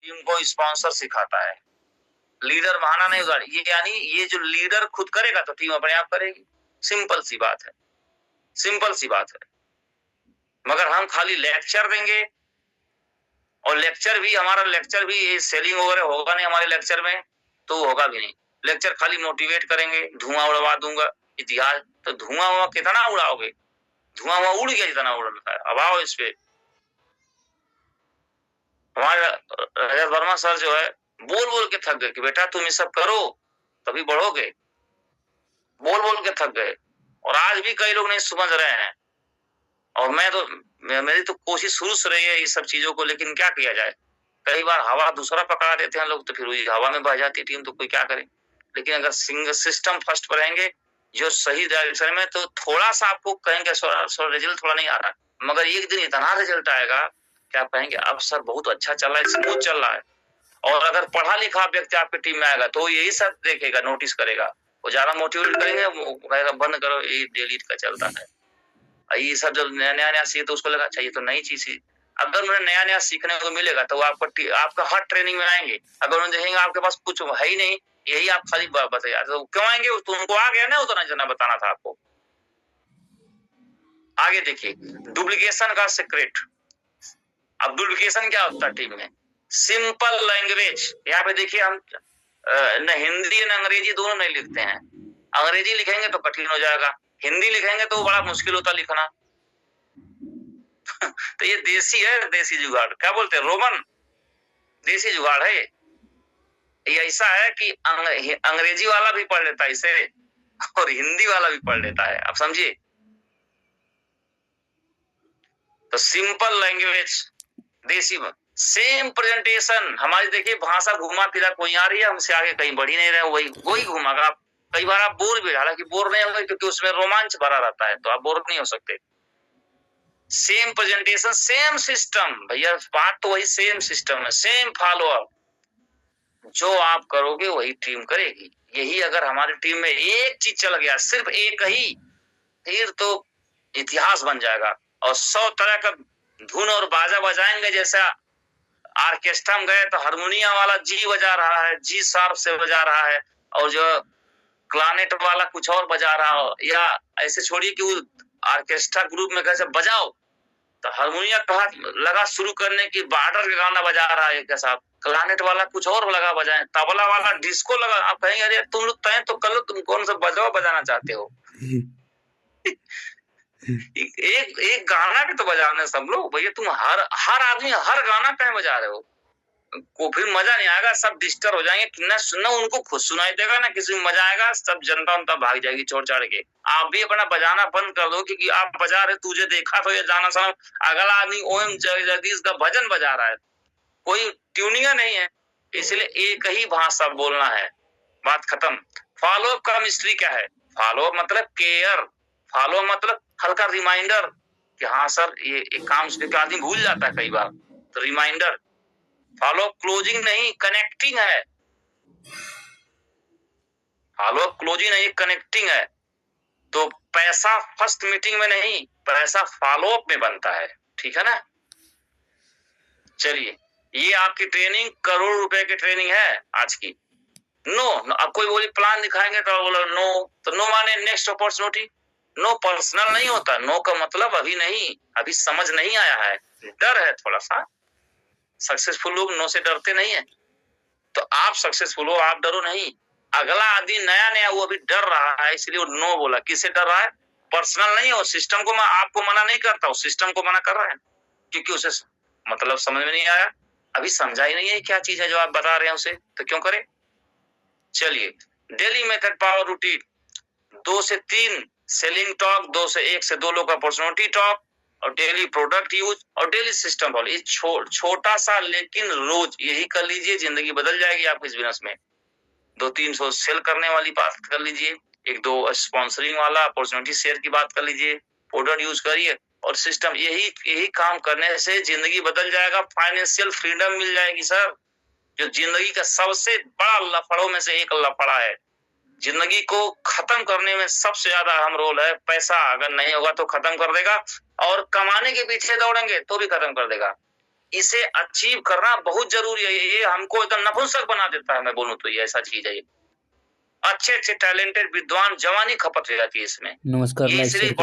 Team को sponsor सिखाता है। लीडर बहाना नहीं होगा, ये यानी ये जो लीडर खुद करेगा तो टीम अपने आप करेगी। सिंपल सी बात है, सिंपल सी बात है। मगर हम खाली लेक्चर देंगे, और हमारा लेक्चर भी सेलिंग वगैरह होगा नहीं हमारे लेक्चर में, तो होगा भी नहीं। लेक्चर खाली मोटिवेट करेंगे, धुआं उड़वा दूंगा इतिहास, तो धुआं कितना उड़ाओगे? धुआं उड़ गया जितना उड़ता है। अब आओ इस पे, हमारे रजत वर्मा सर जो है बोल बोल के थक गए कि बेटा तुम ये सब करो तभी बढ़ोगे, बोल बोल के थक गए। और आज भी कई लोग नहीं समझ रहे हैं। और मेरी तो कोशिश शुरू से रही है इस सब चीजों को, लेकिन क्या किया जाए, कई बार हवा दूसरा पकड़ा देते हैं लोग, तो फिर हवा में बह जाती टीम, तो कोई क्या करे। लेकिन अगर सिंगल सिस्टम फर्स्ट पर रहेंगे जो सही डायरेक्शन में, तो थोड़ा सा आपको कहेंगे रिजल्ट थोड़ा नहीं आ रहा, मगर एक दिन इतना रिजल्ट आएगा क्या कहेंगे अब सर बहुत अच्छा चल रहा है, स्मूथ चल रहा है। और अगर पढ़ा लिखा व्यक्ति आपकी टीम में आएगा तो यही सब देखेगा, नोटिस करेगा, वो ज्यादा मोटिवेट करेंगे, वो कहेगा बंद करो ये डेली का चलता है। ये सब जब नया नया सीखे तो उसको लगा अच्छा ये तो नई चीज है। अगर उन्हें नया नया सीखने को मिलेगा तो आपका हर ट्रेनिंग में आएंगे। अगर उन्हें देखेंगे आपके पास कुछ है ही नहीं, यही आप खाली बताइए, तो क्यों आएंगे? तो उनको आ गया ना, उतना जना बताना था आपको। आगे देखिए डुप्लीकेशन का सीक्रेट। अब डुप्लीकेशन क्या होता है टीम में? Simple language. यहाँ पे देखिए हम न हिंदी न अंग्रेजी दोनों नहीं लिखते हैं। अंग्रेजी लिखेंगे तो कठिन हो जाएगा, हिंदी लिखेंगे तो बड़ा मुश्किल होता लिखना। तो ये देसी है, देसी जुगाड़, क्या बोलते हैं, रोमन देसी जुगाड़ है। ये ऐसा है कि अंग्रेजी वाला भी पढ़ लेता है इसे और हिंदी वाला भी पढ़ लेता है, आप समझिए। तो सिंपल लैंग्वेज, देसी सेम प्रेजेंटेशन। हमारी देखिए भाषा घुमा फिरा, कोई आ रही है हमसे आगे कहीं बढ़ी नहीं रहे, वही घुमागा। कई बार आप बोर भी, हालांकि बोर नहीं होंगे क्योंकि उसमें रोमांच भरा रहता है, तो आप बोर नहीं हो सकते। सेम प्रेजेंटेशन, सेम सिस्टम, भैया बात तो वही सेम सिस्टम है, सेम फॉलो अप। जो आप करोगे वही टीम करेगी। यही अगर हमारी टीम में एक चीज चल गया, सिर्फ एक ही, फिर तो इतिहास बन जाएगा। और 100 तरह का धुन और बाजा बजाएंगे। जैसा ऑर्केस्ट्रा में गए तो हारमोनियम वाला जी बजा रहा है, जी शार्प से बजा रहा है, और जो क्लानेट वाला कुछ और बजा रहा हो, या ऐसे छोड़िए कि वो ऑर्केस्ट्रा ग्रुप में कैसे बजाओ, तो हारमोनियम कहा लगा शुरू करने की बॉर्डर का गाना बजा रहा है एक साथ, क्लानेट वाला कुछ और लगा बजाए, तबला वाला डिस्को लगा। आप कहेंगे अरे तुम लोग तय तो कर लो, तुम कौन सा बजाना चाहते हो। एक गाना के तो बजाने सब लोग, भैया तुम हर आदमी हर गाना कहीं बजा रहे हो, को फिर मजा नहीं आएगा, सब डिस्टर्ब हो जाएंगे। कितना सुनना उनको खुद सुनाई देगा ना, किसी में मजा आएगा, सब जनता उनता भाग जाएगी छोड़ छाड़ के। आप भी अपना बजाना बंद कर दो, क्योंकि आप बजा रहे, तुझे देखा तो ये जाना सनम, अगला आदमी ओम जगदीश का भजन बजा रहा है, कोई ट्यूनिंग नहीं है। इसलिए एक ही भाषा बोलना है, बात खत्म। फॉलो अप का मिस्ट्री क्या है? फॉलो अप मतलब केयर, फॉलो मतलब हल्का रिमाइंडर कि हाँ सर ये एक काम से आदमी भूल जाता है कई बार, तो रिमाइंडर। फॉलो क्लोजिंग नहीं, कनेक्टिंग है। फॉलो क्लोजिंग नहीं, कनेक्टिंग है। तो पैसा फर्स्ट मीटिंग में नहीं, पैसा फॉलो अप में बनता है, ठीक है ना। चलिए ये आपकी ट्रेनिंग करोड़ रुपए की ट्रेनिंग है आज की। नो, अब कोई बोली प्लान दिखाएंगे तो बोलो नो, तो नो माने नेक्स्ट अपॉर्चुनिटी। नो पर्सनल नहीं होता, नो का मतलब अभी नहीं, अभी समझ नहीं आया है, डर है थोड़ा सा। सक्सेसफुल लोग नो से डरते नहीं है, तो आप सक्सेसफुल हो, आप डरो नहीं। अगला आदमी नया नया वो अभी डर रहा है, इसलिए वो नो बोला। किससे डर रहा है? पर्सनल नहीं हो, सिस्टम को मैं आपको मना नहीं करता हूँ, सिस्टम को मना कर रहा है, क्योंकि उसे मतलब समझ में नहीं आया, अभी समझा ही नहीं है क्या चीज है जो आप बता रहे हैं उसे, तो क्यों करे। चलिए डेली मेथड पावर रूटीन, 2 से 3 सेलिंग टॉक, 2 से 1 से 2 लोग अपॉर्चुनिटी टॉक, और डेली प्रोडक्ट यूज, और डेली सिस्टम फॉलो। ये छोटा सा लेकिन रोज यही कर लीजिए, जिंदगी बदल जाएगी आपके बिजनेस में। 200-300 सेल करने वाली बात कर लीजिए, 1-2 स्पॉन्सरिंग वाला, अपॉर्चुनिटी शेयर की बात कर लीजिए, प्रोडक्ट यूज करिए, और सिस्टम। यही काम करने से जिंदगी बदल जाएगा, फाइनेंशियल फ्रीडम मिल जाएगी सर। जो जिंदगी का सबसे बड़ा लफड़ों में से एक लफड़ा है, जिंदगी को खत्म करने में सबसे ज्यादा अहम रोल है। पैसा अगर नहीं होगा तो खत्म कर देगा, और कमाने के पीछे दौड़ेंगे तो भी खत्म कर देगा। इसे अचीव करना बहुत जरूरी है। ये हमको एकदम नपुंसक बना देता है, मैं बोलूं तो ये ऐसा चीज है। ये अच्छे अच्छे टैलेंटेड विद्वान जवानी खपत हो जाती है इसमें। नमस्कार, ये लाइक इसलिए शेयर